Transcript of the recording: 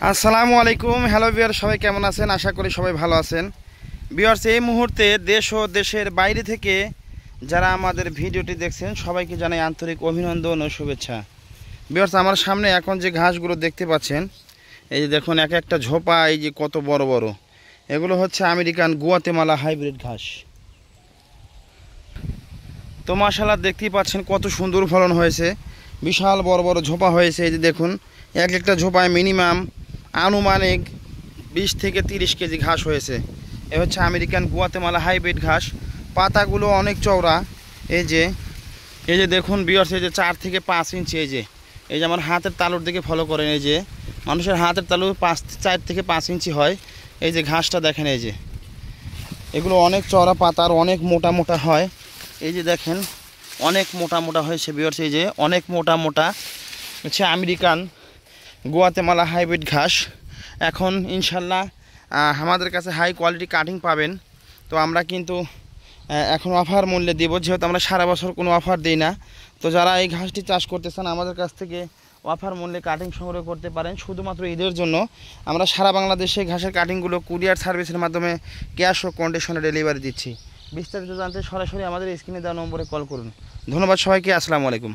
আসসালামু আলাইকুম। Hello viewer, সবাই কেমন আছেন? আশা করি সবাই ভালো আছেন। ভিউয়ার্স, এই মুহূর্তে দেশ ও দেশের বাইরে থেকে যারা আমাদের ভিডিওটি দেখছেন সবাইকে জানাই আন্তরিক অভিনন্দন ও শুভেচ্ছা। ভিউয়ার্স, আমার সামনে এখন যে ঘাসগুলো দেখতে পাচ্ছেন, এই যে দেখুন এক একটা ঝোপা, এই যে কত বড় বড়, এগুলো হচ্ছে আমেরিকান গুয়াতেমালা হাইব্রিড ঘাস। তো মাশাআল্লাহ, দেখতেই পাচ্ছেন কত সুন্দর ফলন হয়েছে, বিশাল বড় বড় ঝোপা হয়েছে। এই যে দেখুন এক একটা ঝোপায় মিনিমাম আনুমানিক 20 থেকে 30 কেজি ঘাস হয়েছে। এ হচ্ছে আমেরিকান গুয়াতেমালা হাইব্রিড ঘাস। পাতাগুলো অনেক চওড়া। এই যে দেখুন ভিউয়ার্স, এই যে 4 থেকে 5 ইঞ্চি। এই যে আমার হাতের তালুর দিকে ফলো করেন, এই যে মানুষের হাতের তালু 4 থেকে 5 ইঞ্চি হয়। এই যে ঘাসটা দেখেন, এই যে এগুলো অনেক চওড়া পাতা আর অনেক মোটা মোটা হয়। এই যে দেখেন অনেক মোটা মোটা হয়েছে ভিউয়ার্স, এই যে অনেক মোটা মোটা হচ্ছে আমেরিকান গুয়াতেমালা হাইব্রিড ঘাস। এখন ইনশাল্লাহ আমাদের কাছে হাই কোয়ালিটি কাটিং পাবেন। তো আমরা কিন্তু এখন অফার মূল্যে দিব, যেহেতু আমরা সারা বছর কোনো অফার দিই না। তো যারা এই ঘাসটি চাষ করতে চান আমাদের কাছ থেকে অফার মূল্যে কাটিং সংগ্রহ করতে পারেন। শুধুমাত্র ঈদের জন্য আমরা সারা বাংলাদেশে ঘাসের কাটিংগুলো কুরিয়ার সার্ভিসের মাধ্যমে ক্যাশ ও কন্ডিশনে ডেলিভারি দিচ্ছি। বিস্তারিত জানতে সরাসরি আমাদের স্ক্রিনে দেওয়া নম্বরে কল করুন। ধন্যবাদ সবাইকে। আসসালামু আলাইকুম।